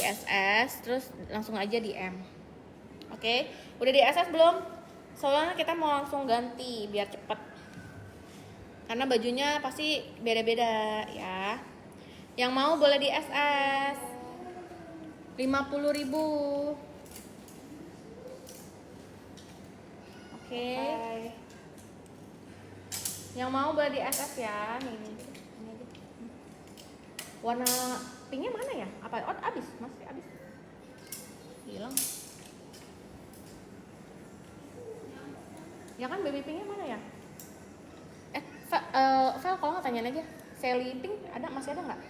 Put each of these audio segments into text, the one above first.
SS, terus langsung aja di M. Oke, udah di SS belum? Soalnya kita mau langsung ganti biar cepet. Karena bajunya pasti beda-beda ya. Yang mau boleh di SS 50.000. Oke. Yang mau boleh di SS ya. Ini aja. Warna pinknya mana ya? Apa? Oh, habis, masih habis. Hilang. Ya kan baby pinknya mana ya? Vel, kalau nggak tanyain aja. Sally pink ada, masih ada nggak?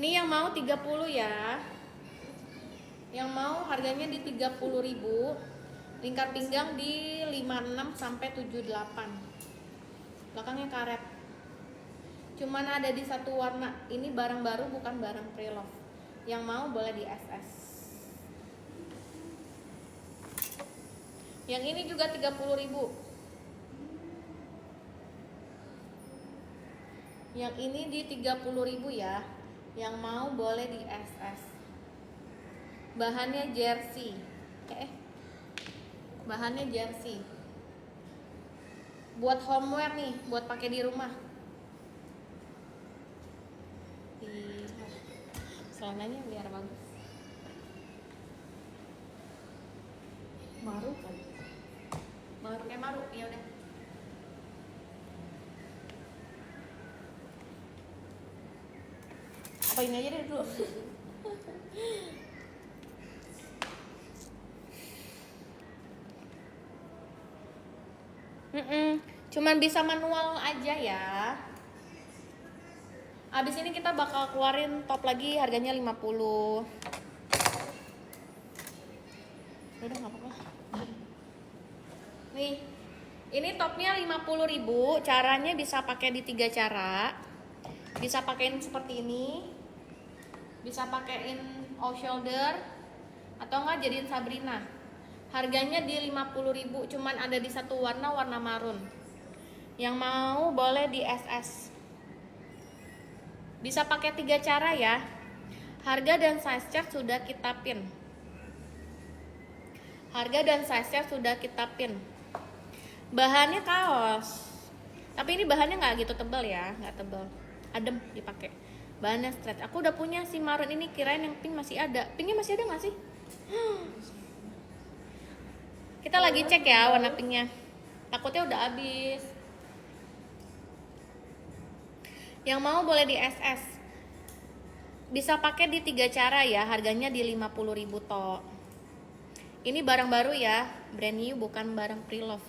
Ini yang mau 30 ya. Yang mau harganya di 30.000. Lingkar pinggang di 56 sampai 78. Belakangnya karet. Cuman ada di satu warna. Ini barang baru, bukan barang pre-love. Yang mau boleh di SS. Yang ini juga 30.000. Yang ini di 30.000 ya. Yang mau boleh di SS. Bahannya jersey. Bahannya jersey. Buat homeware nih, buat pakai di rumah. Celananya biar bagus. Maru kali. Maru kayak maru, ya udah. Apa ini aja deh dulu. Cuman bisa manual aja ya. Abis ini kita bakal keluarin top lagi, harganya 50. Udah nggak apa-apa. Nih, ini topnya 50.000. Caranya bisa pakai di 3 cara. Bisa pakein seperti ini. Bisa pakein off shoulder atau enggak jadiin Sabrina. Harganya di 50.000, cuman ada di satu warna, warna marun. Yang mau boleh di SS. Bisa pakai 3 cara ya. Harga dan size chart sudah kita pin. Harga dan size chart sudah kita pin. Bahannya kaos. Tapi ini bahannya nggak gitu tebal ya, nggak tebal. Adem dipakai. Bahannya stretch. Aku udah punya si marun ini, kirain yang pink masih ada. Pinknya masih ada nggak sih? Kita lagi cek ya warna pinknya. Takutnya udah habis. Yang mau boleh di SS. Bisa pakai di 3 cara ya, harganya di 50.000 toh. Ini barang baru ya, brand new, bukan barang pre-love.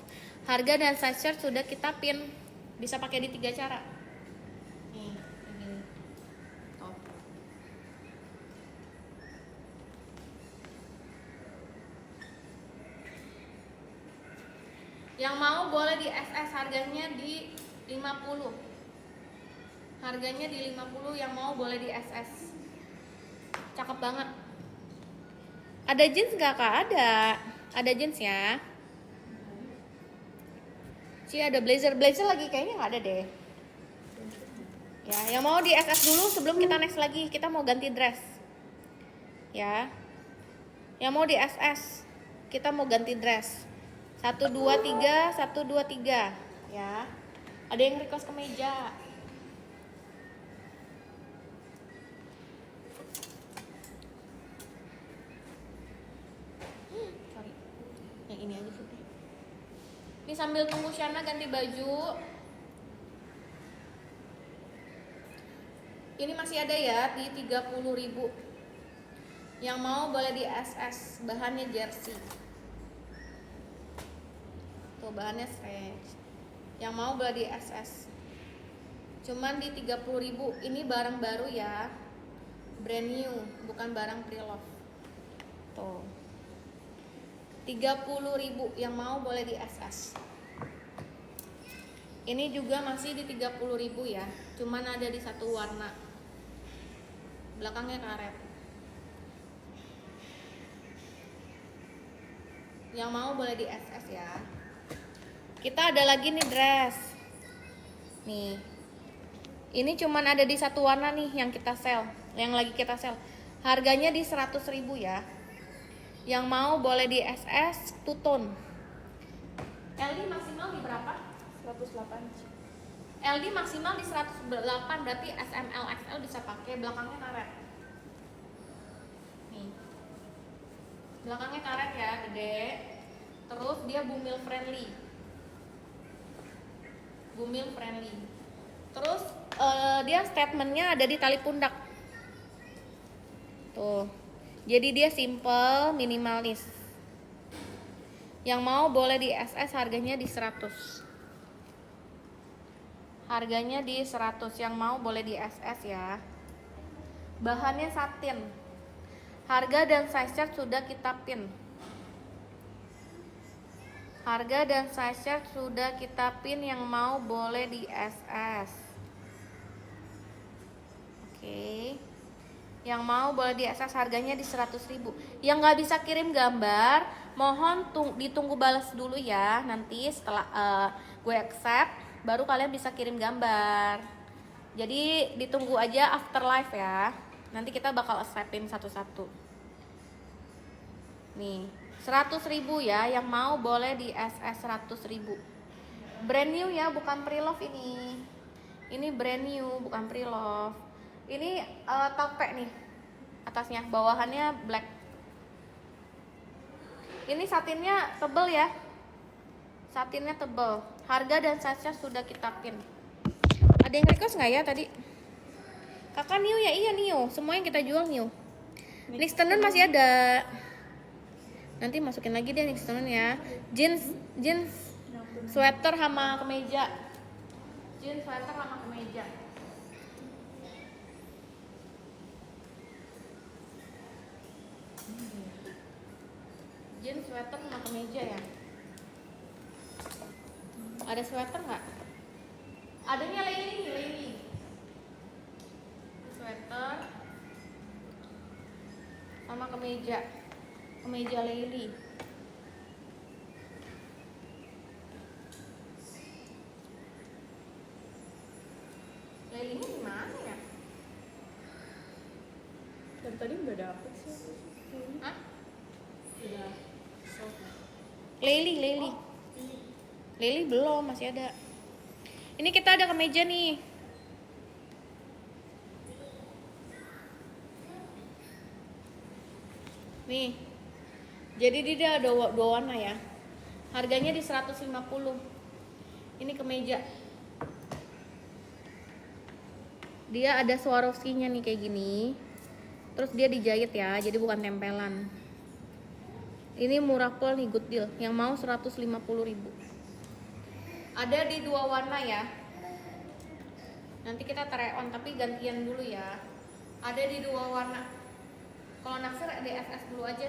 Harga dan size chart sudah kita pin. Bisa pakai di 3 cara. Nih, ini. Top. Yang mau boleh di SS, harganya di 50. Harganya di 50, yang mau boleh di SS. Cakep banget. Ada jeans nggak kak? Ada jeans ya. Ada blazer lagi kayaknya nggak ada deh. Ya, yang mau di SS dulu sebelum kita next lagi. Kita mau ganti dress. Ya. Yang mau di SS, kita mau ganti dress. 1 2 3, 1 2 3. Ya. Ada yang request kemeja. Sorry. Yang ini aja sih. Ini sambil tunggu Shana ganti baju. Ini masih ada ya di 30.000. Yang mau boleh di SS. Bahannya jersey. Tuh bahannya stretch. Yang mau boleh di SS. Cuman di 30.000. Ini barang baru ya. Brand new, bukan barang pre-love. Tuh. 30.000, yang mau boleh di SS. Ini juga masih di 30.000 ya. Cuman ada di satu warna. Belakangnya karet. Yang mau boleh di SS ya. Kita ada lagi nih dress. Nih. Ini cuman ada di satu warna nih yang kita sell, yang lagi kita sell. Harganya di 100.000 ya. Yang mau boleh di SS two tone. LD maksimal di berapa? 108. LD maksimal di 108, berarti SML XL bisa pakai, belakangnya karet. Nih. Belakangnya karet ya, gede. Terus dia bumil friendly. Bumil friendly. Terus dia statementnya ada di tali pundak. Tuh. Jadi dia simple, minimalis. Yang mau boleh di SS, harganya di 100. Harganya di 100, yang mau boleh di SS ya. Bahannya satin. Harga dan size chart sudah kita pin. Harga dan size chart sudah kita pin, yang mau boleh di SS. Oke. Yang mau boleh di SS, harganya di 100.000. Yang nggak bisa kirim gambar, mohon ditunggu balas dulu ya. Nanti setelah gue accept, baru kalian bisa kirim gambar. Jadi ditunggu aja after live ya. Nanti kita bakal acceptin satu-satu. Nih, 100.000 ya, yang mau boleh di SS 100.000. Brand new ya, bukan pre-love ini. Ini brand new, bukan pre-love. Ini tope nih, atasnya, bawahannya black. Ini satinnya tebel ya. Satinnya tebel. Harga dan size-nya sudah kita pin. Ada yang request nggak ya tadi? Kakak new ya? Iya new. Semua yang kita jual new. Next tenon masih ada. Nanti masukin lagi deh next tenon ya. Jeans sweater sama kemeja. Jeans sweater sama kemeja. Jeans sweater sama kemeja ya. Ada sweater nggak? Adanya legging. Sweater sama kemeja Leili. Leilinya di mana ya? Dan tadi udah dapet sih. Hah? Udah. Leili belum, masih ada. Ini kita ada kemeja nih. Nih. Jadi dia ada dua warna ya. Harganya di 150. Ini kemeja. Dia ada Swarovski-nya nih kayak gini. Terus dia dijahit ya, jadi bukan tempelan. Ini murah pol nih, good deal. Yang mau 150.000. Ada di dua warna ya. Nanti kita try on, tapi gantian dulu ya. Ada di dua warna. Kalau naksir ada SS dulu aja.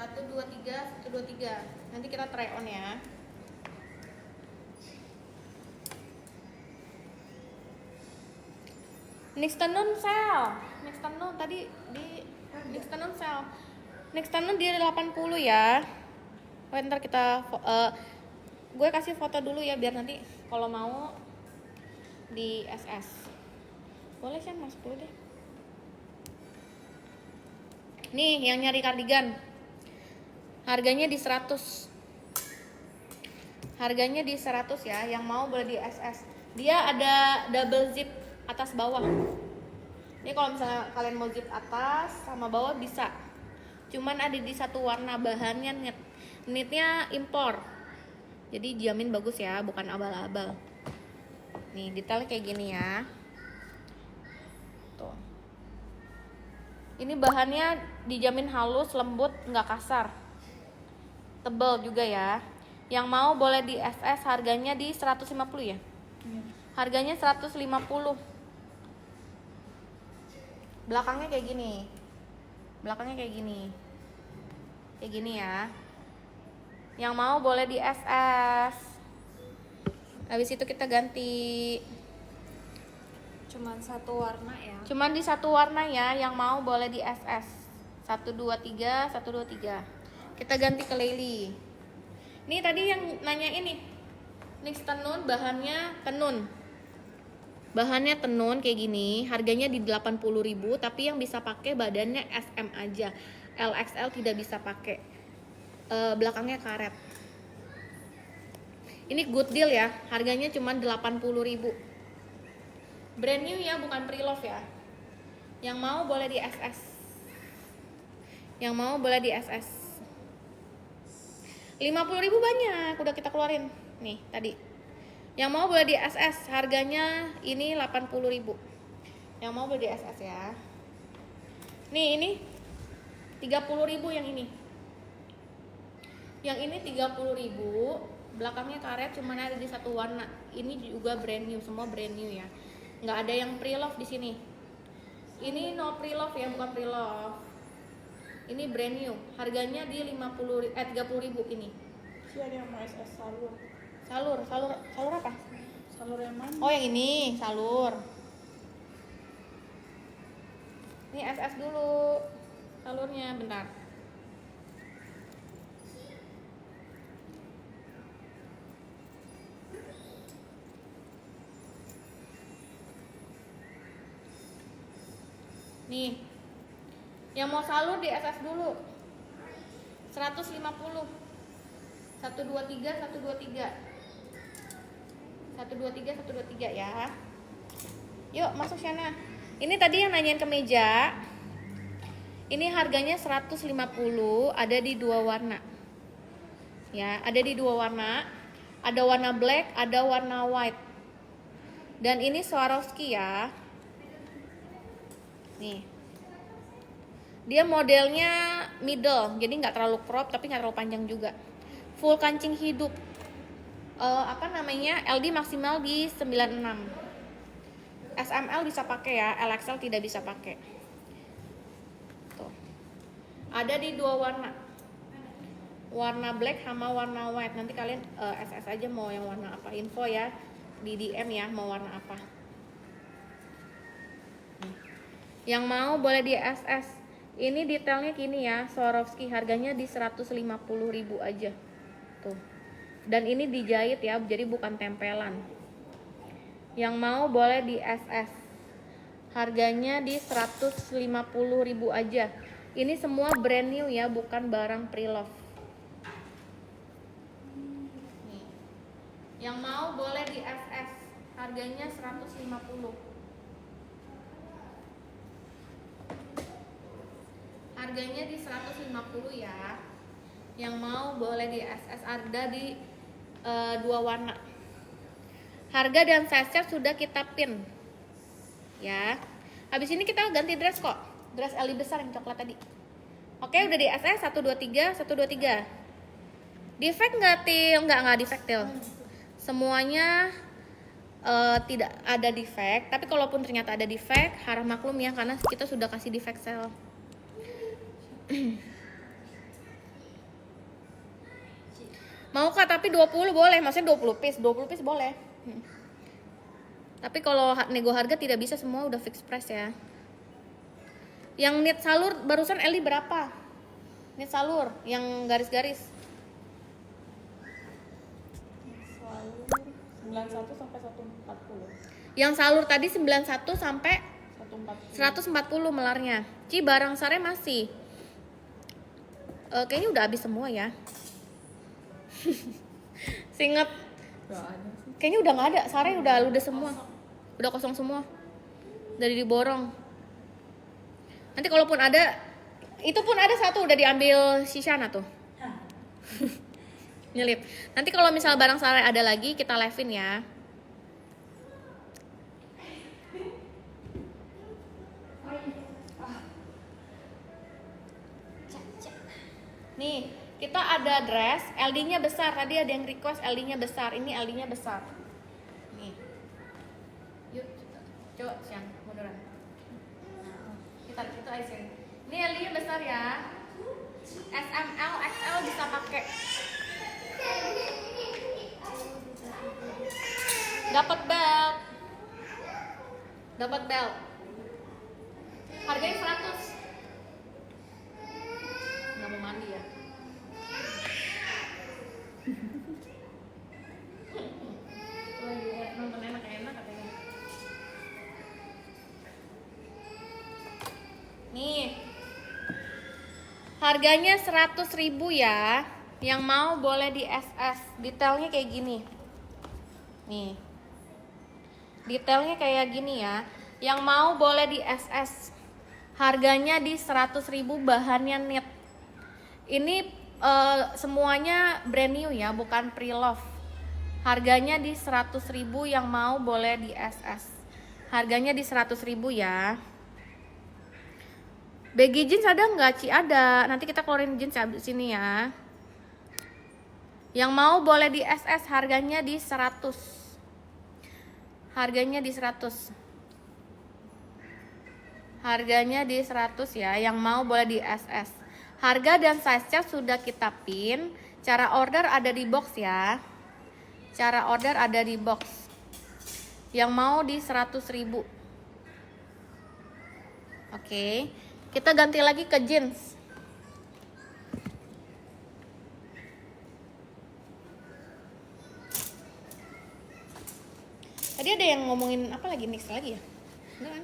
123. Nanti kita try on ya. Next tenon sale. Next tenon tadi di next tenon sale. Next tenon dia 80 ya. Oh, ntar kita gue kasih foto dulu ya biar nanti kalau mau di SS. Boleh sih masuk dulu deh. Nih yang nyari kardigan. Harganya di 100. Harganya di 100 ya, yang mau boleh di SS. Dia ada double zip atas bawah. Ini kalau misalnya kalian mau zip atas sama bawah bisa. Cuman ada di satu warna, bahannya knitnya impor. Jadi jamin bagus ya, bukan abal-abal. Nih detailnya kayak gini ya. Tuh. Ini bahannya dijamin halus, lembut, nggak kasar. Tebal juga ya. Yang mau boleh di SS, harganya di 150 ya. Harganya 150. Belakangnya kayak gini. Kayak gini ya. Yang mau boleh di SS. Habis itu kita ganti. Cuman satu warna ya. Cuman di satu warna ya, yang mau boleh di SS. 123. Kita ganti ke Leili. Nih tadi yang nanya ini. Next tenun, bahannya tenun. Bahannya tenun kayak gini, harganya di 80.000, tapi yang bisa pakai badannya SM aja. LXL tidak bisa pakai. Belakangnya karet. Ini good deal ya, harganya cuma 80.000. Brand new ya, bukan pre-love ya. Yang mau boleh di SS. Yang mau boleh di SS. 50.000 banyak, udah kita keluarin. Nih, tadi. Yang mau boleh di SS, harganya ini 80.000. Yang mau boleh di SS ya. Nih, ini 30.000 yang ini. Yang ini 30.000, belakangnya karet, cuman ada di satu warna. Ini juga brand new, semua brand new ya. Nggak ada yang pre-love di sini. Ini no pre-love ya, bukan pre-love. Ini brand new, harganya di 30.000 ini. Si ada yang mau SS salur. Salur apa? Salur yang mana? Oh yang ini, salur. Ini SS dulu. Salurnya bentar. Nih. Yang mau salur di SS dulu. 150. 123, 123 ya. Yuk masuk sana. Ini tadi yang nanyain kemeja. Ini harganya 150, ada di dua warna. Ya, ada di dua warna. Ada warna black, ada warna white. Dan ini Swarovski ya. Nih. Dia modelnya middle, jadi nggak terlalu crop tapi nggak terlalu panjang juga. Full kancing hidup. LD maksimal di 96. SML bisa pakai ya, LXL tidak bisa pakai. Tuh. Ada di dua warna. Warna black sama warna white. Nanti kalian SS aja mau yang warna apa, info ya di DM ya mau warna apa. Yang mau boleh di SS. Ini detailnya gini ya, Swarovski, harganya di 150.000 aja. Tuh. Dan ini dijahit ya, jadi bukan tempelan. Yang mau boleh di SS. Harganya di 150.000 aja. Ini semua brand new ya, bukan barang pre-love. Nih. Yang mau boleh di SS. Harganya 150. Harganya di 150 ya. Yang mau boleh di SS, ada di dua warna. Harga dan size sudah kita pin ya. Habis ini kita ganti dress kok, dress Eli besar yang coklat tadi. Oke, udah di SS 123. Defect nggak Til? Nggak defect Til. Semuanya tidak ada defect, tapi kalaupun ternyata ada defect, harap maklum ya, karena kita sudah kasih defect sale. Mau kak, tapi 20 boleh, maksudnya 20 piece boleh. Tapi kalau nego harga tidak bisa, semua udah fixed price ya. Yang knit salur barusan Eli berapa? Knit salur yang garis-garis. Salur 91 sampai 140. Yang salur tadi 91 sampai 140. 140 melarnya. Ci, barang sare masih. Kayaknya udah habis semua ya. Seingat Gak ada sih. kayaknya udah nggak ada, sare udah ludes semua. Udah kosong semua. Dari diborong. Nanti kalaupun ada, itu pun ada satu udah diambil si Shana tuh. Nyelip. Nanti kalau misal barang sare ada lagi, kita live-in ya. Nih, kita ada dress, LD-nya besar. Tadi ada yang request LD-nya besar. Ini LD-nya besar. Nih. Yuk, coba Siang, munduran. Kita aisin. Ini LD-nya besar ya. SML, XL bisa pakai. Dapat belt. Harganya 100. Nggak mau mandi ya. Harganya 100.000 ya. Yang mau boleh di SS. Detailnya kayak gini. Nih. Detailnya kayak gini ya. Yang mau boleh di SS. Harganya di 100.000, bahannya knit. Ini semuanya brand new ya, bukan pre-love. Harganya di 100.000, yang mau boleh di SS. Harganya di 100.000 ya. Baggy jeans ada nggak, Ci? Ada. Nanti kita keluarin jeans abis ini ya. Yang mau boleh di SS, harganya di 100. Harganya di 100. Harganya di 100 ya. Yang mau boleh di SS. Harga dan size chart sudah kita pin. Cara order ada di box ya. Cara order ada di box. Yang mau di 100.000. Oke. Kita ganti lagi ke jeans. Tadi ada yang ngomongin apa lagi, next lagi ya? Enggak kan?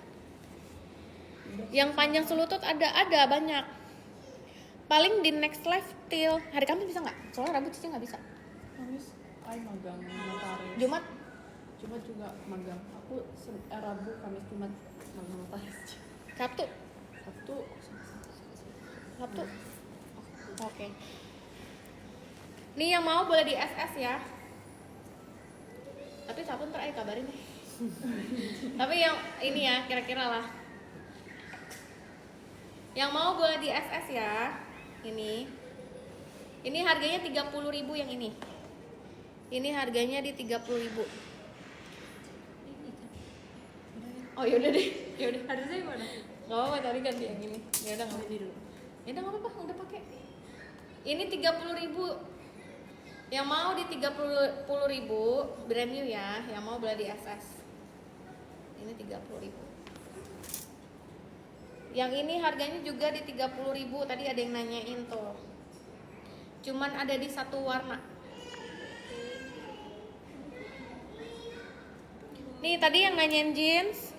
Yang panjang selutut ada banyak. Paling di next live till hari Kamis bisa nggak? Soalnya Rabu Cici nggak bisa. Kamis, magang notaris. Jumat Juga magang. Aku Rabu, Kamis, Jumat magang notaris. Sabtu. Sabtu. Oke. Nih yang mau boleh di SS ya. Tapi Sabtu ntar ayo kabarin deh. Tapi yang ini ya kira-kira lah. Yang mau boleh di SS ya. Ini harganya 30.000 yang ini. Ini harganya di 30.000. Oh yaudah deh, yaudah. Harusnya gimana? Gak apa-apa, tadi ganti yang ini. Ya udah nggak Ini dulu. Ya udah nggak apa-apa, udah pakai. Ini 30.000. Yang mau di 30.000 brand new ya. Yang mau boleh di SS. Ini 30.000. Yang ini harganya juga di 30.000. Tadi ada yang nanyain tuh. Cuman ada di satu warna. Nih tadi yang nanyain jeans.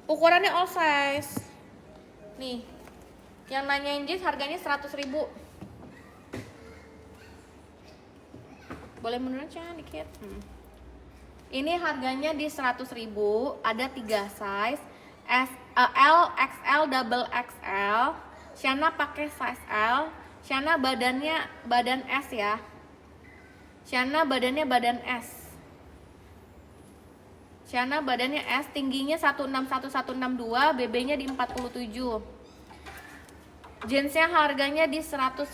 Ukurannya all size. Nih. Yang nanyain jeans harganya 100.000. Boleh menurun jangan dikit. Ini harganya di 100.000. Ada 3 size. L, XL, double XL. Shana pakai size L. Shana badan S ya. Shana badannya badan S. Shana badannya S, tingginya 161 162, BB-nya di 47. Jeansnya harganya di 100.000.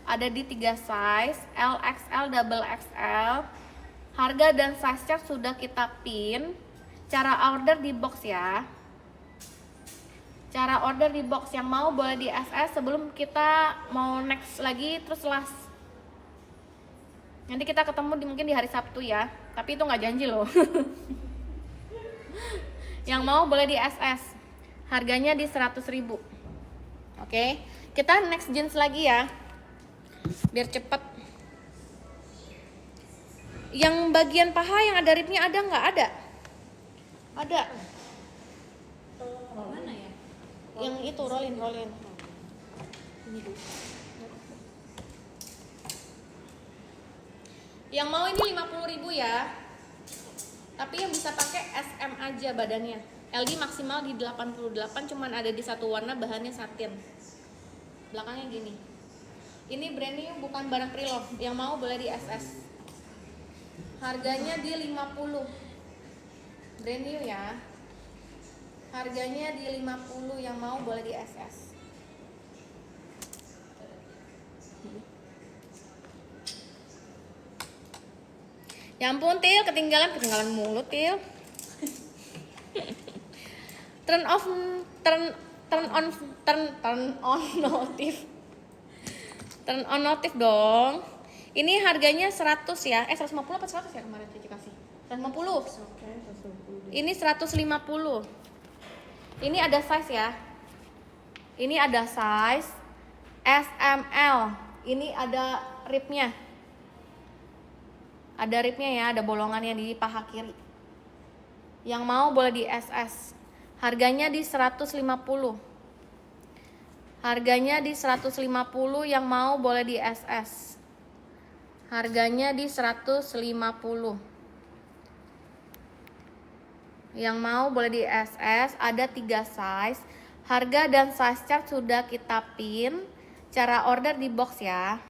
Ada di 3 size, L, XL, double XL. Harga dan size chart sudah kita pin. Cara order di box ya. Cara order di box, yang mau boleh di SS sebelum kita mau next lagi terus last. Nanti kita ketemu mungkin di hari Sabtu ya. Tapi itu nggak janji loh. Yang mau boleh di SS. Harganya di 100.000. Oke, kita next jeans lagi ya. Biar cepet. Yang bagian paha yang ada ribnya ada nggak? Ada. Ada. Mana ya? Yang itu rollin. Ini dulu. Yang mau ini 50.000 ya. Tapi yang bisa pakai SM aja badannya. LD maksimal di 88, cuman ada di satu warna, bahannya satin. Belakangnya gini. Ini brand new, bukan barang pre-love. Yang mau boleh di SS. Harganya di 50. Brand new ya. Harganya di 50, yang mau boleh di SS. Ya ampun Til, ketinggalan mulut Til. Turn on notif. Turn on notif dong. Ini harganya 100 ya. 150 apa 100 ya kemarin Cici kasih? 150. Oke, 150. Ini 150. Ini ada size ya. Ini ada size SML. Ini ada ribnya. Ada ribnya ya, ada bolongannya di paha kiri. Yang mau boleh di SS. Harganya di 150. Harganya di 150, yang mau boleh di SS. Harganya di 150. Yang mau boleh di SS, ada 3 size. Harga dan size chart sudah kita pin. Cara order di box ya.